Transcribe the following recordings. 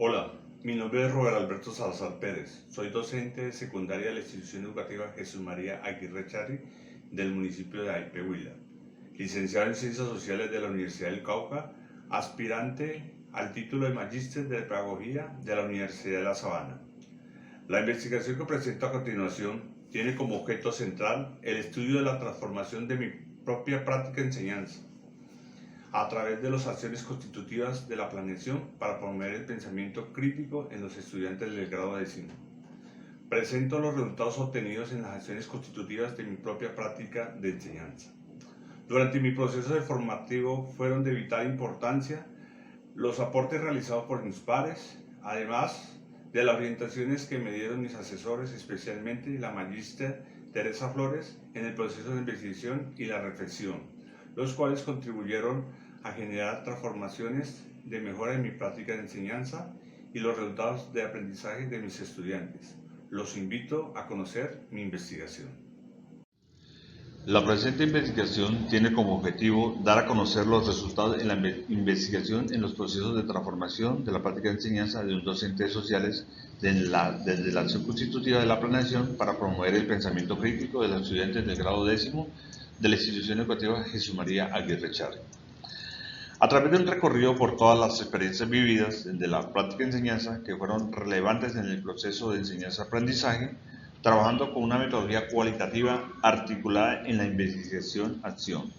Hola, mi nombre es Robert Alberto Salazar Pérez. Soy docente de secundaria de la institución educativa Jesús María Aguirre Charri del municipio de Aipe, Huila. Licenciado en Ciencias Sociales de la Universidad del Cauca, aspirante al título de Magíster de Pedagogía de la Universidad de La Sabana. La investigación que presento a continuación tiene como objeto central el estudio de la transformación de mi propia práctica de enseñanza a través de las acciones constitutivas de la planeación para promover el pensamiento crítico en los estudiantes del grado décimo. Presento los resultados obtenidos en las acciones constitutivas de mi propia práctica de enseñanza. Durante mi proceso de formativo fueron de vital importancia los aportes realizados por mis pares, además de las orientaciones que me dieron mis asesores, especialmente la magíster Teresa Flores, en el proceso de investigación y la reflexión, los cuales contribuyeron a generar transformaciones de mejora en mi práctica de enseñanza y los resultados de aprendizaje de mis estudiantes. Los invito a conocer mi investigación. La presente investigación tiene como objetivo dar a conocer los resultados de la investigación en los procesos de transformación de la práctica de enseñanza de un docente de sociales desde la acción constitutiva de la planeación para promover el pensamiento crítico de los estudiantes del grado décimo de la institución educativa Jesús María Aguirre Charri. A través de un recorrido por todas las experiencias vividas de la práctica de enseñanza que fueron relevantes en el proceso de enseñanza-aprendizaje, trabajando con una metodología cualitativa articulada en la investigación-acción.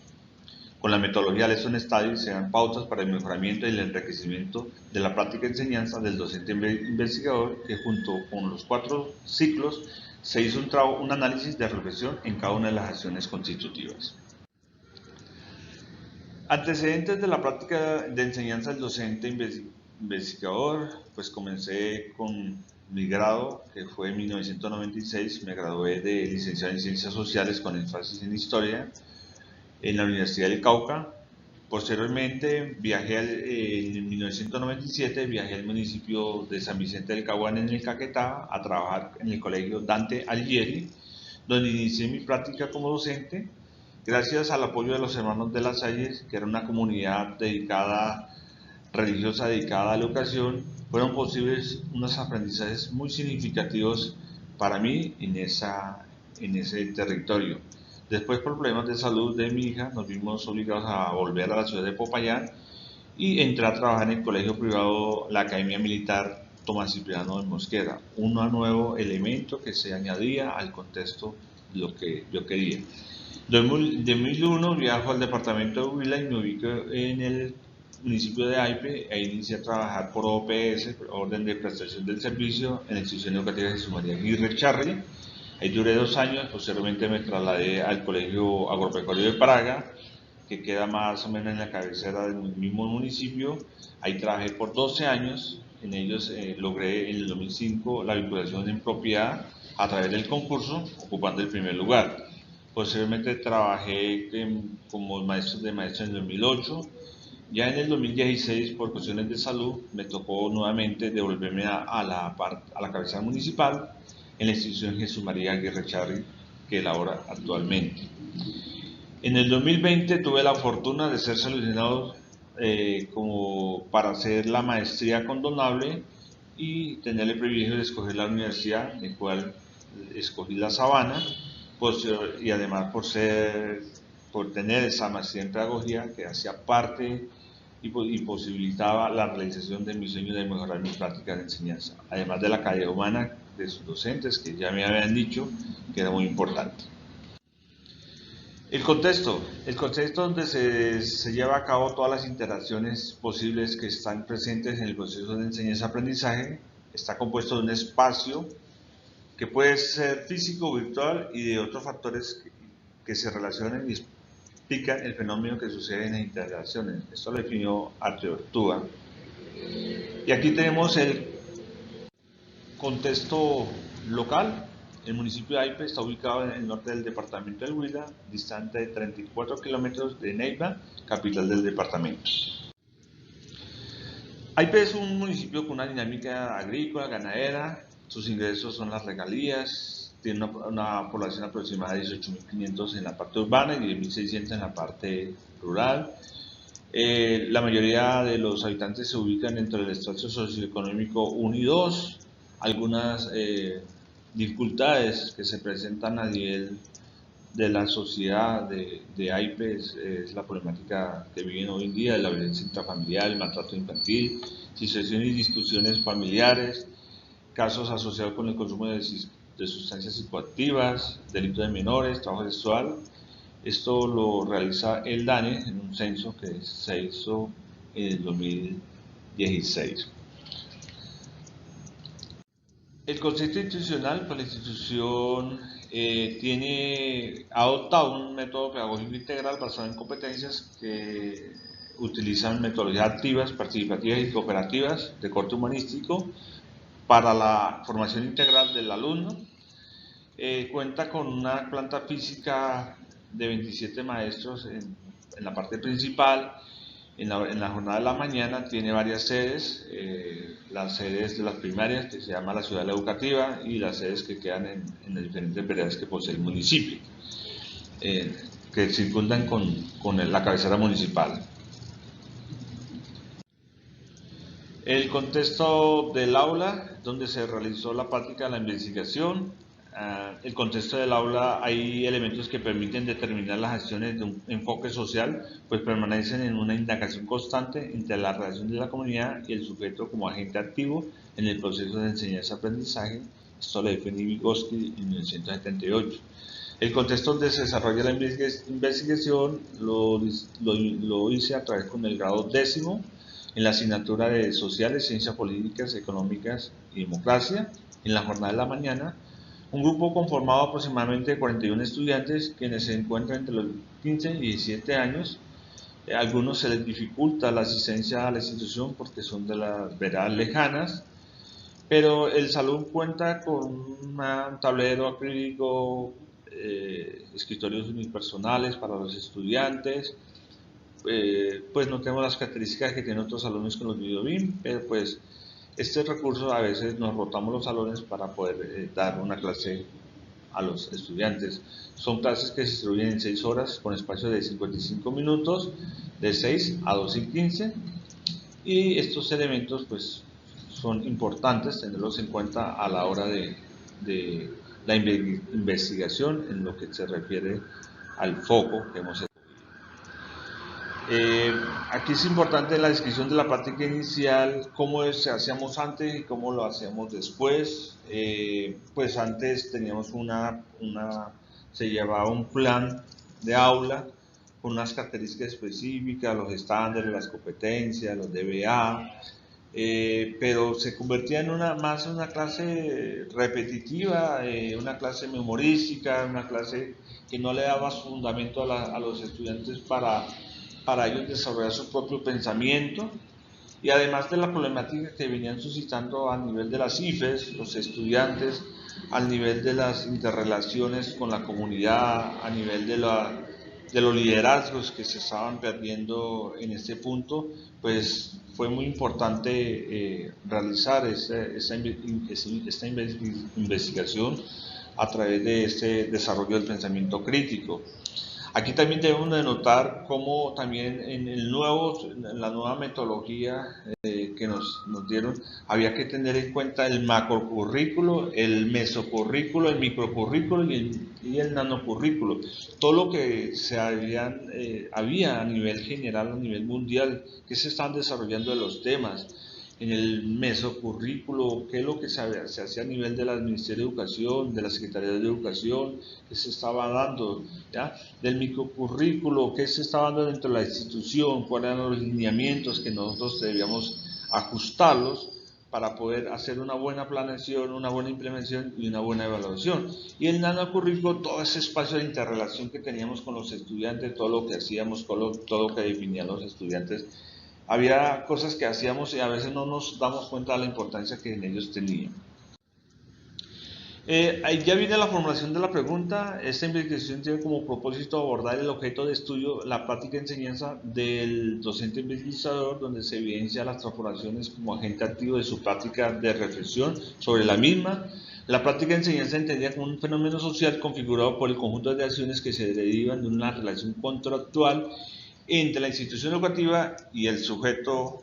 Con la metodología Lesson Study se dan pautas para el mejoramiento y el enriquecimiento de la práctica de enseñanza del docente investigador que junto con los 4 ciclos se hizo un análisis de reflexión en cada una de las acciones constitutivas. Antecedentes de la práctica de enseñanza del docente investigador, pues comencé con mi grado, que fue en 1996, me gradué de licenciado en Ciencias Sociales con énfasis en Historia en la Universidad del Cauca. Posteriormente en 1997 viajé al municipio de San Vicente del Caguán en el Caquetá a trabajar en el colegio Dante Alighieri, donde inicié mi práctica como docente. Gracias al apoyo de los hermanos de las Salles, que era una comunidad religiosa dedicada a la educación, fueron posibles unos aprendizajes muy significativos para mí en ese territorio. Después, por problemas de salud de mi hija, nos vimos obligados a volver a la ciudad de Popayán y entré a trabajar en el colegio privado, la Academia Militar Tomás Cipriano de Mosquera, un nuevo elemento que se añadía al contexto de lo que yo quería. En 2001 viajo al departamento de Huila y me ubico en el municipio de Aipe e inicié a trabajar por OPS, Orden de Prestación del Servicio, en la institución educativa Jesús María Aguirre Charri. Ahí duré 2 años, posteriormente me trasladé al Colegio Agropecuario de Praga, que queda más o menos en la cabecera del mismo municipio. Ahí trabajé por 12 años, en ellos logré en el 2005 la vinculación en propiedad a través del concurso, ocupando el primer lugar. Posteriormente trabajé como maestro de maestros en el 2008. Ya en el 2016, por cuestiones de salud, me tocó nuevamente devolverme a la cabecera municipal en la institución Jesús María Aguirre Charri, que labora actualmente. En el 2020 tuve la fortuna de ser seleccionado como para hacer la maestría condonable y tener el privilegio de escoger la universidad, en la cual escogí La Sabana, y además por tener esa maestría en pedagogía que hacía parte y posibilitaba la realización de mi sueño de mejorar mi práctica de enseñanza, además de la calidad humana de sus docentes, que ya me habían dicho que era muy importante. El contexto donde se lleva a cabo todas las interacciones posibles que están presentes en el proceso de enseñanza-aprendizaje está compuesto de un espacio que puede ser físico, virtual y de otros factores que se relacionan y explican el fenómeno que sucede en las interacciones. Esto lo definió Artúa. Y aquí tenemos el contexto local. El municipio de Aipe está ubicado en el norte del departamento del Huila, distante de 34 kilómetros de Neiva, capital del departamento. Aipe es un municipio con una dinámica agrícola, ganadera. Sus ingresos son las regalías, tiene una población aproximada de 18.500 en la parte urbana y 10.600 en la parte rural. La mayoría de los habitantes se ubican dentro del estrato socioeconómico 1 y 2. Algunas dificultades que se presentan a nivel de la sociedad de AIPE es la problemática que viven hoy en día de la violencia intrafamiliar, el maltrato infantil, situaciones y discusiones familiares, casos asociados con el consumo de sustancias psicoactivas, delitos de menores, trabajo sexual. Esto lo realiza el DANE en un censo que se hizo en el 2016. El Consejo Institucional, pues la institución ha adoptado un método pedagógico integral basado en competencias que utilizan metodologías activas, participativas y cooperativas de corte humanístico para la formación integral del alumno. Cuenta con una planta física de 27 maestros en la parte principal. En la jornada de la mañana tiene varias sedes, las sedes de las primarias, que se llama la ciudad educativa, y las sedes que quedan en las diferentes veredas que posee el municipio, que circundan con la cabecera municipal. El contexto del aula, donde se realizó la práctica de la investigación. El contexto del aula, hay elementos que permiten determinar las acciones de un enfoque social, pues permanecen en una indagación constante entre la relación de la comunidad y el sujeto como agente activo en el proceso de enseñanza-aprendizaje. Esto lo define Vygotsky en 1978. El contexto donde se desarrolla la investigación lo hice a través con el grado 10º en la asignatura de Sociales, Ciencias Políticas, Económicas y Democracia, en la jornada de la mañana. Un grupo conformado aproximadamente de 41 estudiantes, quienes se encuentran entre los 15 y 17 años. A algunos se les dificulta la asistencia a la institución porque son de las veredas lejanas, pero el salón cuenta con un tablero acrílico, escritorios unipersonales para los estudiantes. Pues no tenemos las características que tienen otros salones con los videobeam, pero pues este recurso a veces nos rotamos los salones para poder dar una clase a los estudiantes. Son clases que se distribuyen en 6 horas con espacio de 55 minutos, de 6 a 12:15, y estos elementos pues son importantes tenerlos en cuenta a la hora de la investigación en lo que se refiere al foco que hemos escogido. Aquí es importante la descripción de la práctica inicial, cómo se hacíamos antes y cómo lo hacíamos después. Pues antes teníamos se llevaba un plan de aula con unas características específicas, los estándares, las competencias, los DBA, pero se convertía en más una clase repetitiva, una clase memorística, una clase que no le daba fundamento a los estudiantes para ellos desarrollar su propio pensamiento, y además de la problemática que venían suscitando a nivel de las IFES, los estudiantes, al nivel de las interrelaciones con la comunidad, a nivel de los liderazgos que se estaban perdiendo en este punto, pues fue muy importante realizar esta investigación a través de este desarrollo del pensamiento crítico. Aquí también debemos de notar cómo también en la nueva metodología que nos dieron, había que tener en cuenta el macrocurrículo, el mesocurrículo, el microcurrículo y el nanocurrículo. Todo lo que había a nivel general, a nivel mundial, que se están desarrollando de los temas. En el mesocurrículo, qué es lo que se hacía a nivel del Ministerio de Educación, de la Secretaría de Educación, qué se estaba dando, ¿ya? Del microcurrículo, qué se estaba dando dentro de la institución, cuáles eran los lineamientos que nosotros debíamos ajustarlos para poder hacer una buena planeación, una buena implementación y una buena evaluación. Y el nanocurrículo, todo ese espacio de interrelación que teníamos con los estudiantes, todo lo que hacíamos, todo lo que definían los estudiantes. Había cosas que hacíamos y a veces no nos damos cuenta de la importancia que en ellos tenían. Ahí ya viene la formulación de la pregunta. Esta investigación tiene como propósito abordar el objeto de estudio, la práctica de enseñanza del docente investigador, donde se evidencia las transformaciones como agente activo de su práctica de reflexión sobre la misma. La práctica de enseñanza entendida como un fenómeno social configurado por el conjunto de acciones que se derivan de una relación contractual entre la institución educativa y el sujeto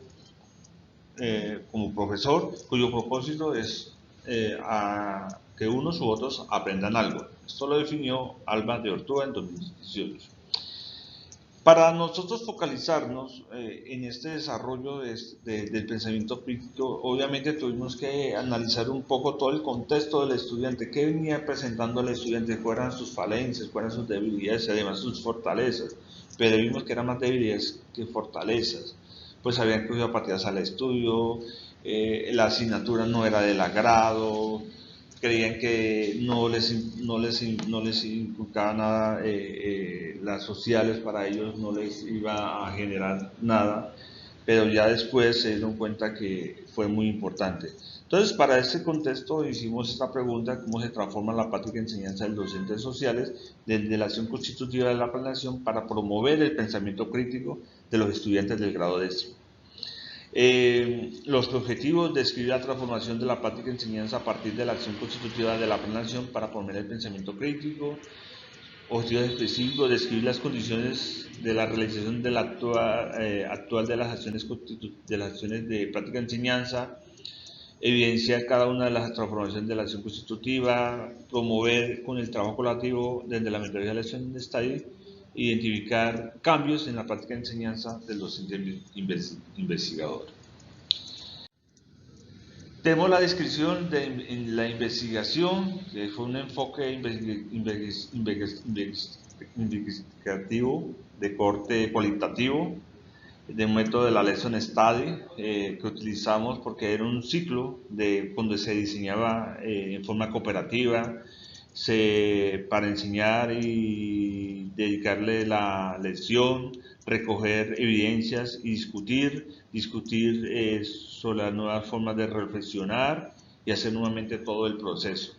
como profesor, cuyo propósito es que unos u otros aprendan algo. Esto lo definió Alba de Ortúa en 2018. Para nosotros focalizarnos en este desarrollo del pensamiento crítico, obviamente tuvimos que analizar un poco todo el contexto del estudiante, qué venía presentando el estudiante, cuáles eran sus falencias, cuáles eran sus debilidades y además sus fortalezas. Pero vimos que eran más debilidades que fortalezas, pues habían cogido partidas al estudio, la asignatura no era del agrado, creían que no les inculcaba nada, las sociales para ellos no les iba a generar nada, pero ya después se dieron cuenta que fue muy importante. Entonces, para este contexto hicimos esta pregunta: ¿cómo se transforma la práctica de enseñanza de los docentes sociales desde la acción constitutiva de la planeación para promover el pensamiento crítico de los estudiantes del grado décimo? Los objetivos: describir la transformación de la práctica de enseñanza a partir de la acción constitutiva de la planeación para promover el pensamiento crítico. Objetivos específicos: describir las condiciones de la realización de la actual de las acciones de práctica de enseñanza, evidenciar cada una de las transformaciones de la acción constitutiva, promover con el trabajo colaborativo desde la metodología de la acción de study, identificar cambios en la práctica de enseñanza del docente investigador. Tenemos la descripción en la investigación, que fue un enfoque investigativo de corte cualitativo, de un método de la Lesson Study que utilizamos porque era un ciclo donde se diseñaba en forma cooperativa para enseñar y dedicarle la lección, recoger evidencias y discutir sobre las nuevas formas de reflexionar y hacer nuevamente todo el proceso.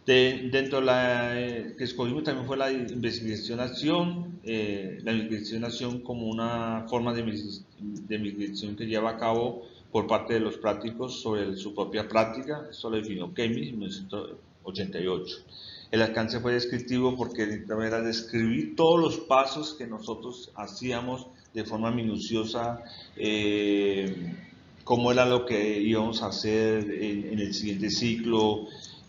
Dentro de la que escogimos también fue la investigación-acción, la investigación-acción como una forma de investigación que lleva a cabo por parte de los prácticos sobre su propia práctica. Esto lo definió Kemi en 1988. El alcance fue descriptivo porque era describir todos los pasos que nosotros hacíamos de forma minuciosa, cómo era lo que íbamos a hacer en el siguiente ciclo,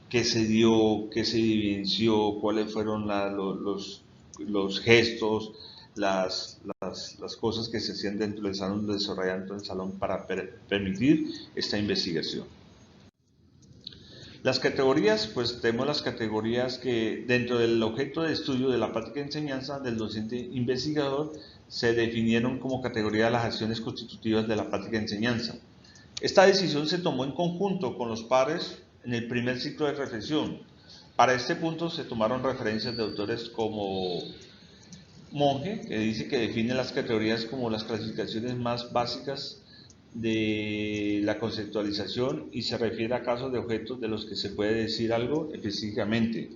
qué se dio, qué se evidenció, cuáles fueron los gestos, las cosas que se hacían dentro del salón, desarrollando el salón para permitir esta investigación. Las categorías, pues tenemos las categorías que dentro del objeto de estudio de la práctica de enseñanza del docente investigador se definieron como categoría de las acciones constitutivas de la práctica de enseñanza. Esta decisión se tomó en conjunto con los pares en el primer ciclo de reflexión. Para este punto se tomaron referencias de autores como Monge, que dice que define las categorías como las clasificaciones más básicas de la conceptualización y se refiere a casos de objetos de los que se puede decir algo específicamente.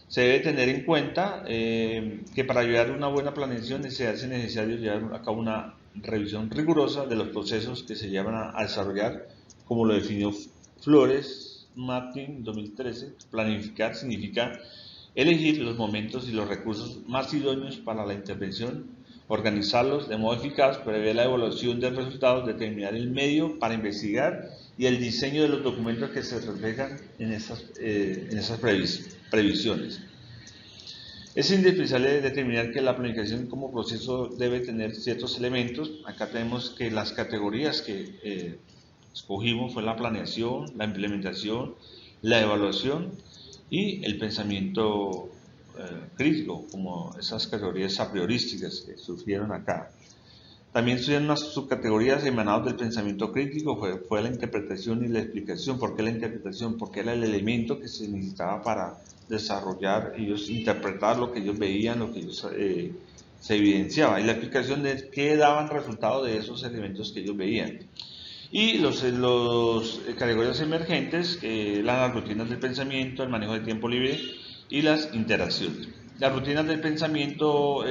Se debe tener en cuenta que para ayudar a una buena planeación se hace necesario llevar a cabo una revisión rigurosa de los procesos que se llevan a desarrollar, como lo definió Flores Martin 2013. Planificar significa elegir los momentos y los recursos más idóneos para la intervención, organizarlos de modo eficaz, prever la evaluación del resultado, determinar el medio para investigar y el diseño de los documentos que se reflejan en esas previsiones. Es indispensable determinar que la planificación como proceso debe tener ciertos elementos. Acá tenemos que las categorías que escogimos fue la planeación, la implementación, la evaluación y el pensamiento crítico, como esas categorías a priorísticas que surgieron acá. También surgieron unas subcategorías emanadas del pensamiento crítico, fue la interpretación y la explicación. ¿Por qué la interpretación? Porque era el elemento que se necesitaba para desarrollar, ellos interpretar lo que ellos veían, lo que ellos se evidenciaba, y la explicación de qué daban resultado de esos elementos que ellos veían. Y los categorías emergentes, las rutinas del pensamiento, el manejo del tiempo libre y las interacciones. Las rutinas del pensamiento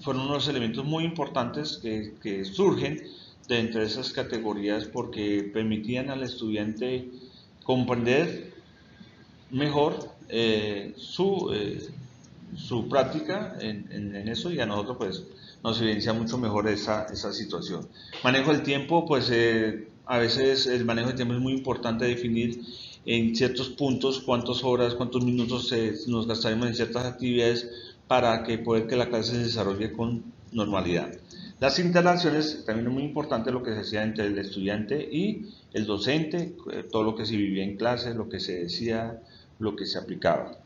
fueron unos elementos muy importantes que surgen dentro de esas categorías porque permitían al estudiante comprender mejor su práctica en eso, y a nosotros pues nos evidencia mucho mejor esa situación. Manejo del tiempo, pues a veces el manejo del tiempo es muy importante definir en ciertos puntos cuántas horas, cuántos minutos nos gastaremos en ciertas actividades para que poder que la clase se desarrolle con normalidad. Las interacciones, también es muy importante lo que se hacía entre el estudiante y el docente, todo lo que se vivía en clase, lo que se decía, lo que se aplicaba.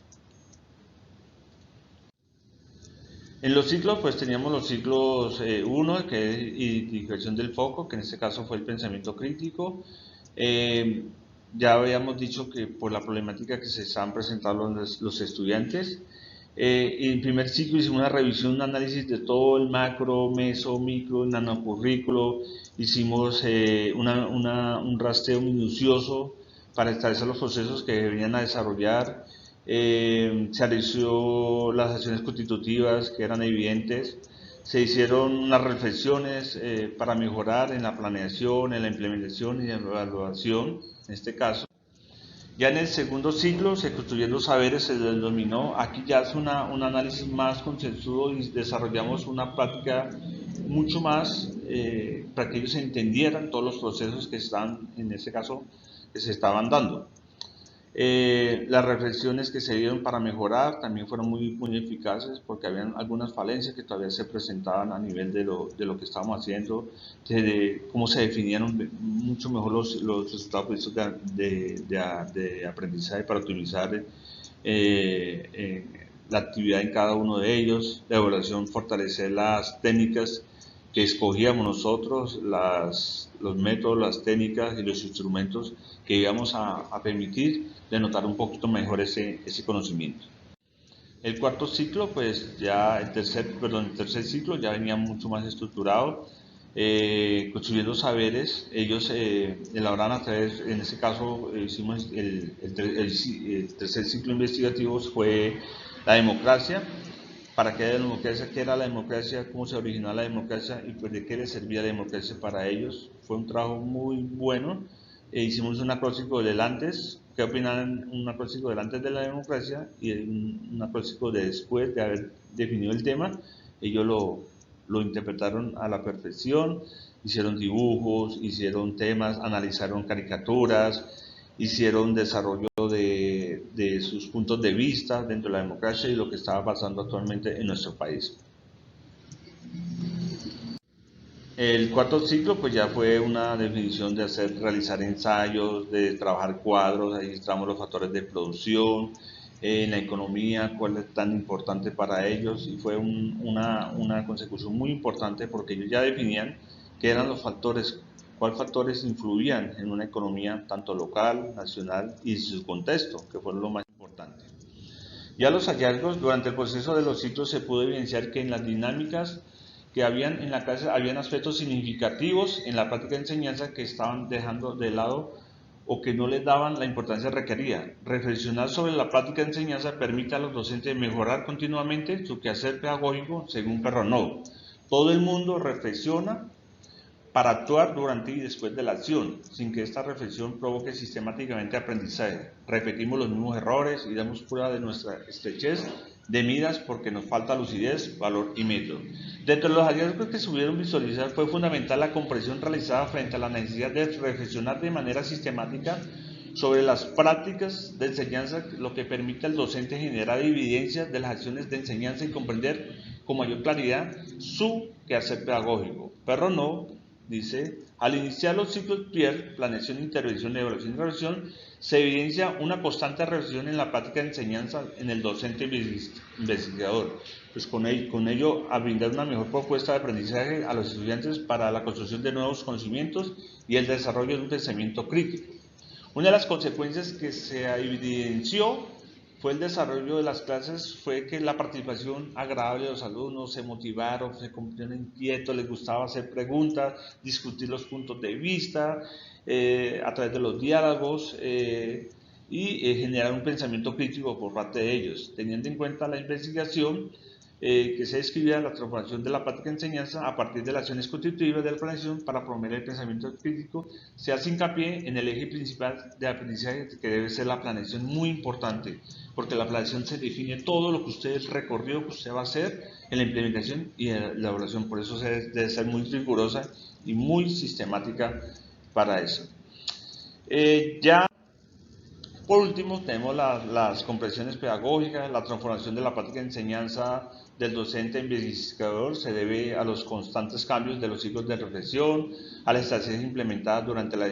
En los ciclos, pues teníamos los ciclos 1, que es identificación del foco, que en este caso fue el pensamiento crítico. Ya habíamos dicho que por la problemática que se estaban presentando los estudiantes, en el primer ciclo hicimos una revisión, un análisis de todo el macro, meso, micro, nanocurrículo, hicimos un rastreo minucioso para establecer los procesos que venían a desarrollar. Se analizó las acciones constitutivas que eran evidentes, se hicieron unas reflexiones para mejorar en la planeación, en la implementación y en la evaluación, en este caso. Ya en el segundo ciclo, se construyendo saberes, se denominó, aquí ya es un análisis más consensuado y desarrollamos una práctica mucho más para que ellos entendieran todos los procesos que están, en este caso, que se estaban dando. Las reflexiones que se dieron para mejorar también fueron muy eficaces, porque habían algunas falencias que todavía se presentaban a nivel de lo que estábamos haciendo, de cómo se definieron mucho mejor los resultados de aprendizaje para optimizar la actividad en cada uno de ellos, la evaluación, fortalecer las técnicas que escogíamos nosotros, los métodos, las técnicas y los instrumentos que íbamos a permitir denotar un poquito mejor ese conocimiento. El cuarto ciclo, pues ya el tercer ciclo ya venía mucho más estructurado, construyendo saberes. Ellos elaboraron a través, en este caso hicimos el tercer ciclo investigativo, fue la democracia. ¿Para qué era la democracia? ¿Qué era la democracia? ¿Cómo se originó la democracia? ¿Y pues de qué les servía la democracia para ellos? Fue un trabajo muy bueno. Hicimos un acróstico del antes. ¿Qué opinan? Un acróstico del antes de la democracia y un acróstico de después de haber definido el tema. Ellos lo interpretaron a la perfección. Hicieron dibujos, hicieron temas, analizaron caricaturas, hicieron desarrollo de sus puntos de vista dentro de la democracia y lo que estaba pasando actualmente en nuestro país. El cuarto ciclo pues ya fue una definición de realizar ensayos, de trabajar cuadros, ahí estamos los factores de producción, en la economía, cuál es tan importante para ellos, y fue una consecución muy importante porque ellos ya definían qué eran los factores, cuáles factores influían en una economía tanto local, nacional y su contexto, que fue lo más importante. Ya los hallazgos, durante el proceso de los ciclos se pudo evidenciar que en las dinámicas que habían en la clase habían aspectos significativos en la práctica de enseñanza que estaban dejando de lado o que no les daban la importancia requerida. Reflexionar sobre la práctica de enseñanza permite a los docentes mejorar continuamente su quehacer pedagógico según Perronneau. Todo el mundo reflexiona para actuar durante y después de la acción, sin que esta reflexión provoque sistemáticamente aprendizaje. Repetimos los mismos errores y damos prueba de nuestra estrechez de miras porque nos falta lucidez, valor y método. Dentro de los hallazgos que se pudieron visualizar fue fundamental la comprensión realizada frente a la necesidad de reflexionar de manera sistemática sobre las prácticas de enseñanza, lo que permite al docente generar evidencias de las acciones de enseñanza y comprender con mayor claridad su quehacer pedagógico. Perronneau dice, al iniciar los ciclos PIER, planeación, intervención, evaluación y revisión, se evidencia una constante reflexión en la práctica de enseñanza en el docente investigador, pues con ello a brindar una mejor propuesta de aprendizaje a los estudiantes para la construcción de nuevos conocimientos y el desarrollo de un pensamiento crítico. Una de las consecuencias que se evidenció fue el desarrollo de las clases, fue que la participación agradable de los alumnos, se motivaron, se cumplieron inquietos, les gustaba hacer preguntas, discutir los puntos de vista a través de los diálogos y generar un pensamiento crítico por parte de ellos. Teniendo en cuenta la investigación, que se describía la transformación de la práctica de enseñanza a partir de las acciones constitutivas de la planeación para promover el pensamiento crítico. Se hace hincapié en el eje principal de aprendizaje, que debe ser la planeación, muy importante, porque la planeación se define todo lo que usted, el recorrido que usted va a hacer en la implementación y en la evaluación. Por eso debe ser muy rigurosa y muy sistemática para eso. Ya por último, tenemos las comprensiones pedagógicas. La transformación de la práctica de enseñanza del docente a investigador se debe a los constantes cambios de los ciclos de reflexión, a las estrategias implementadas durante la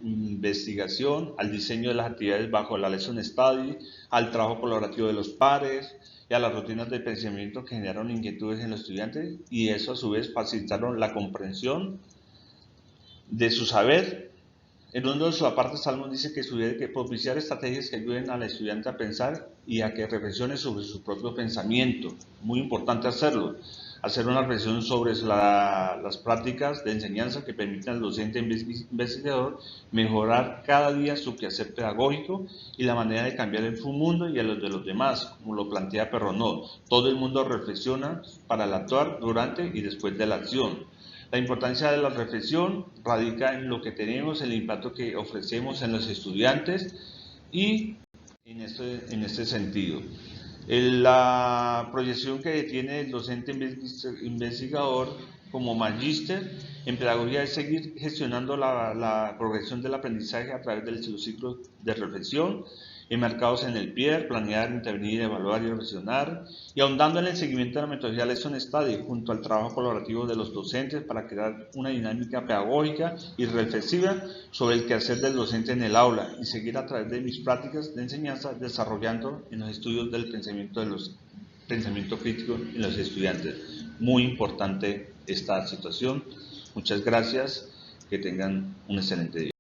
investigación, al diseño de las actividades bajo la lesson study, al trabajo colaborativo de los pares y a las rutinas de pensamiento que generaron inquietudes en los estudiantes, y eso a su vez facilitaron la comprensión de su saber. En uno de sus apartes, Salmón dice que sugiere que propiciar estrategias que ayuden al estudiante a pensar y a que reflexione sobre su propio pensamiento. Muy importante hacerlo. Hacer una reflexión sobre las prácticas de enseñanza que permitan al docente investigador mejorar cada día su quehacer pedagógico y la manera de cambiar en su mundo y a los de los demás, como lo plantea Perronneau. Todo el mundo reflexiona para el actuar, durante y después de la acción. La importancia de la reflexión radica en lo que tenemos, el impacto que ofrecemos en los estudiantes y en este sentido. La proyección que tiene el docente investigador como magíster en pedagogía es seguir gestionando la progresión del aprendizaje a través del ciclo de reflexión, enmarcados en el PIER, planear, intervenir, evaluar y reflexionar, y ahondando en el seguimiento de la metodología Lesson Study junto al trabajo colaborativo de los docentes para crear una dinámica pedagógica y reflexiva sobre el quehacer del docente en el aula, y seguir a través de mis prácticas de enseñanza desarrollando en los estudios del pensamiento crítico en los estudiantes. Muy importante esta situación. Muchas gracias, que tengan un excelente día.